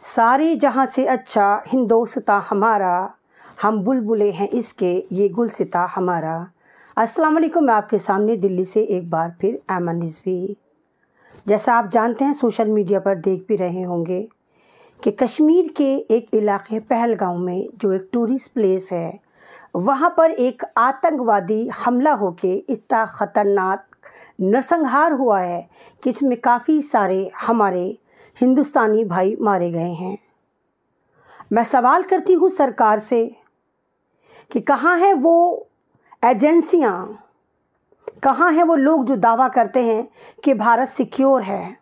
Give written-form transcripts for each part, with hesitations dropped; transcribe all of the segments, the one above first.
सारे जहाँ से अच्छा हिंदोस्तां हमारा, हम बुलबुले हैं इसके ये गुलसिता हमारा। अस्सलाम वालेकुम। मैं आपके सामने दिल्ली से एक बार फिर ऐमन रिजवी। जैसा आप जानते हैं, सोशल मीडिया पर देख भी रहे होंगे कि कश्मीर के एक इलाके पहलगाम में जो एक टूरिस्ट प्लेस है, वहाँ पर एक आतंकवादी हमला होके इतना ख़तरनाक नरसंहार हुआ है कि इसमें काफ़ी सारे हमारे हिंदुस्तानी भाई मारे गए हैं। मैं सवाल करती हूँ सरकार से कि कहाँ हैं वो एजेंसियाँ, कहाँ हैं वो लोग जो दावा करते हैं कि भारत सिक्योर है।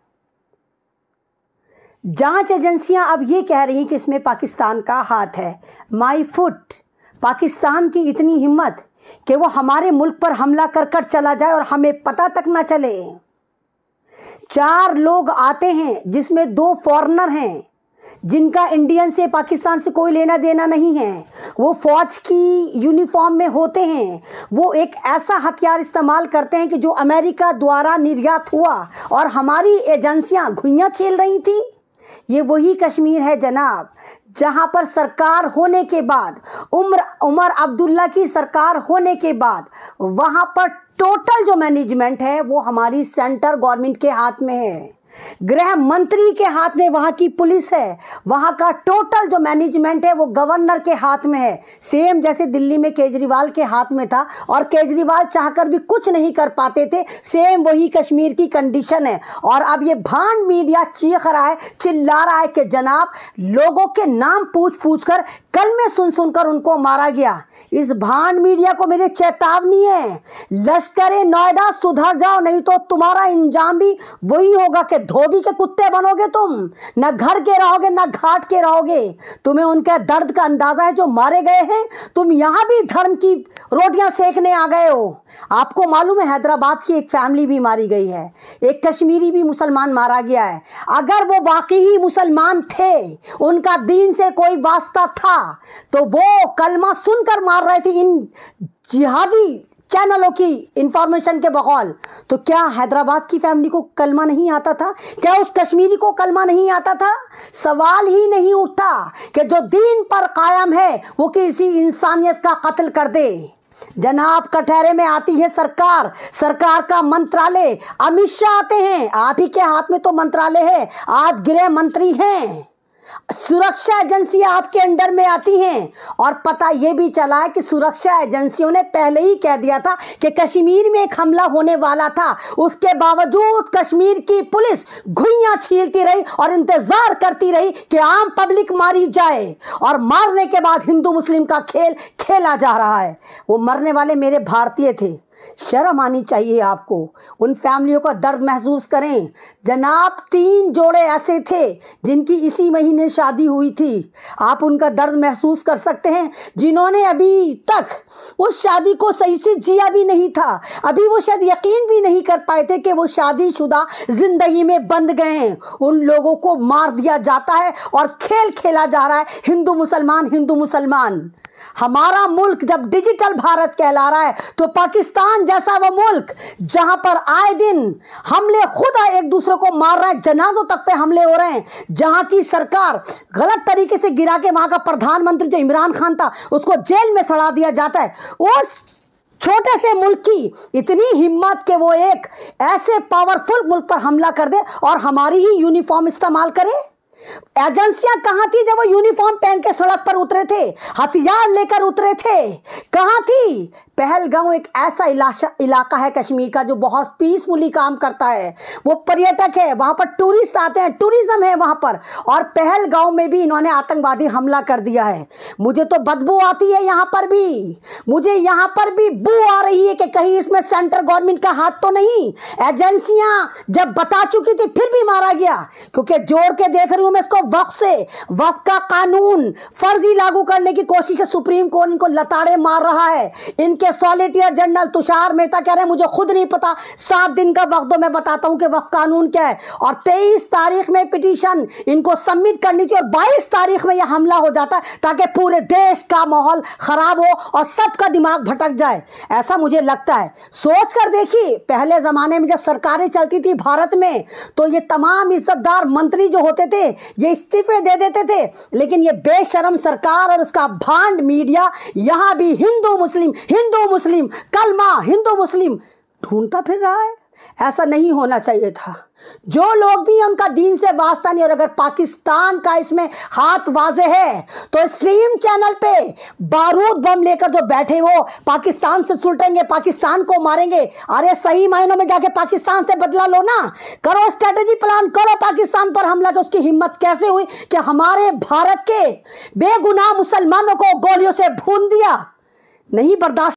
जांच एजेंसियां अब ये कह रही हैं कि इसमें पाकिस्तान का हाथ है। माई फुट, पाकिस्तान की इतनी हिम्मत कि वो हमारे मुल्क पर हमला कर कर चला जाए और हमें पता तक ना चले। 4 लोग आते हैं जिसमें 2 फॉरेनर हैं जिनका इंडियन से पाकिस्तान से कोई लेना देना नहीं है। वो फ़ौज की यूनिफॉर्म में होते हैं। वो एक ऐसा हथियार इस्तेमाल करते हैं कि जो अमेरिका द्वारा निर्यात हुआ और हमारी एजेंसियां घुइयां छील रही थी। ये वही कश्मीर है जनाब, जहां पर सरकार होने के बाद, उमर अब्दुल्ला की सरकार होने के बाद, वहां पर टोटल जो मैनेजमेंट है वो हमारी सेंट्रल गवर्नमेंट के हाथ में है। गृह मंत्री के हाथ में वहाँ की पुलिस है। वहाँ का टोटल जो मैनेजमेंट है वो गवर्नर के हाथ में है। सेम जैसे दिल्ली में केजरीवाल के हाथ में था और केजरीवाल चाहकर भी कुछ नहीं कर पाते थे, सेम वही कश्मीर की कंडीशन है। और अब ये भांड मीडिया चीख रहा है, चिल्ला रहा है कि जनाब लोगों के नाम पूछ पूछ कर कल में सुनकर उनको मारा गया। इस भांड मीडिया को मेरी चेतावनी है, लश्कर नोएडा सुधर जाओ, नहीं तो तुम्हारा इंजाम भी वही होगा कि धोबी के कुत्ते बनोगे तुम। न घर के रहोगे न घाट के रहोगे। तुम्हें उनके दर्द का अंदाजा है जो मारे गए हैं। तुम यहाँ भी धर्म की रोटियां सेकने आ गए हो। आपको मालूम है हैदराबाद की एक फैमिली भी मारी गई है, एक कश्मीरी भी मुसलमान मारा गया है। अगर वो वाकई ही मुसलमान थे, उनका दीन से कोई वास्ता था, तो वो कलमा सुनकर मार रहे थे इन जिहादी चैनलों की इंफॉर्मेशन के बकौल। तो क्या हैदराबाद की फैमिली को कलमा नहीं आता था? क्या उस कश्मीरी को कलमा नहीं आता था? सवाल ही नहीं उठता कि जो दीन पर कायम है वो किसी इंसानियत का कत्ल कर दे। जनाब कटहरे में आती है सरकार, सरकार का मंत्रालय, अमित शाह आते हैं, आप ही के हाथ में तो मंत्रालय है, आप गृह मंत्री हैं, सुरक्षा एजेंसियां आपके अंडर में आती हैं। और पता यह भी चला है कि सुरक्षा एजेंसियों ने पहले ही कह दिया था कि कश्मीर में एक हमला होने वाला था। उसके बावजूद कश्मीर की पुलिस घुइयां छीलती रही और इंतजार करती रही कि आम पब्लिक मारी जाए। और मारने के बाद हिंदू मुस्लिम का खेल खेला जा रहा है। वो मरने वाले मेरे भारतीय थे। शर्म आनी चाहिए आपको। उन फैमिलियों का दर्द महसूस करें जनाब। 3 जोड़े ऐसे थे जिनकी इसी महीने शादी हुई थी। आप उनका दर्द महसूस कर सकते हैं जिन्होंने अभी तक उस शादी को सही से जिया भी नहीं था। अभी वो शायद यकीन भी नहीं कर पाए थे कि वो शादीशुदा जिंदगी में बंध गए हैं। उन लोगों को मार दिया जाता है और खेल खेला जा रहा है हिंदू मुसलमान, हिंदू मुसलमान। हमारा मुल्क जब डिजिटल भारत कहला रहा है, तो पाकिस्तान जैसा वो मुल्क जहां पर आए दिन हमले खुद एक दूसरे को मार रहा है, जनाजों तक पे हमले हो रहे हैं, जहां की सरकार गलत तरीके से गिरा के वहां का प्रधानमंत्री जो इमरान खान था उसको जेल में सड़ा दिया जाता है। उस छोटे से मुल्क की इतनी हिम्मत कि वो एक ऐसे पावरफुल मुल्क पर हमला कर दे और हमारी ही यूनिफॉर्म इस्तेमाल करे। एजेंसियां कहां थी जब वो यूनिफॉर्म पहन के सड़क पर उतरे थे, हथियार लेकर उतरे थे? कहां थी? पहलगाम एक ऐसा इलाका है कश्मीर का जो बहुत पीसफुली काम करता है। वो पर्यटक है, वहां पर टूरिस्ट आते हैं, टूरिज्म है वहां पर। और पहलगाम में भी इन्होंने आतंकवादी हमला कर दिया है। मुझे तो बदबू आती है यहाँ पर भी, मुझे यहाँ पर भी बू आ रही है कि कहीं इसमें सेंट्रल गवर्नमेंट का हाथ तो नहीं। एजेंसियां जब बता चुकी थी फिर भी मारा गया। क्योंकि जोड़ के देख रही हूं मैं इसको, वक्फ से वक्फ का कानून फर्जी लागू करने की कोशिश है। सुप्रीम कोर्ट इनको लताड़े मार रहा है। इनके सॉलिसिटर जनरल तुषार मेहता कह रहे हैं मुझे खुद नहीं पता, 7 दिन का वक्त दो, मैं बताता हूं कि वक्फ कानून क्या है। और 23 तारीख में पिटीशन इनको सबमिट करनी थी और 22 तारीख में यह हमला हो जाता है ताकि पूरे देश का माहौल खराब हो और सबका दिमाग भटक जाए। ऐसा मुझे लगता है। सोच कर देखिए, पहले जमाने में जब सरकारें चलती थी भारत में तो ये तमाम इज्जतदार मंत्री जो होते थे ये इस्तीफे दे देते थे, लेकिन ये बेशरम सरकार और उसका भांड मीडिया यहाँ भी हिंदू मुस्लिम कलमा हिंदू मुस्लिम ढूंढता फिर रहा है। ऐसा नहीं होना चाहिए था। जो लोग भी उनका दीन से वास्ता नहीं, और अगर पाकिस्तान का इसमें हाथ वाजे है तो स्ट्रीम चैनल पे बारूद बम लेकर जो बैठे वो पाकिस्तान से सुलटेंगे, पाकिस्तान को मारेंगे। अरे सही मायनों में जाके पाकिस्तान से बदला लो ना, करो स्ट्रेटेजी प्लान, करो पाकिस्तान पर हमला। तो उसकी हिम्मत कैसे हुई कि हमारे भारत के बेगुनाह मुसलमानों को गोलियों से भून दिया। नहीं बर्दाश्त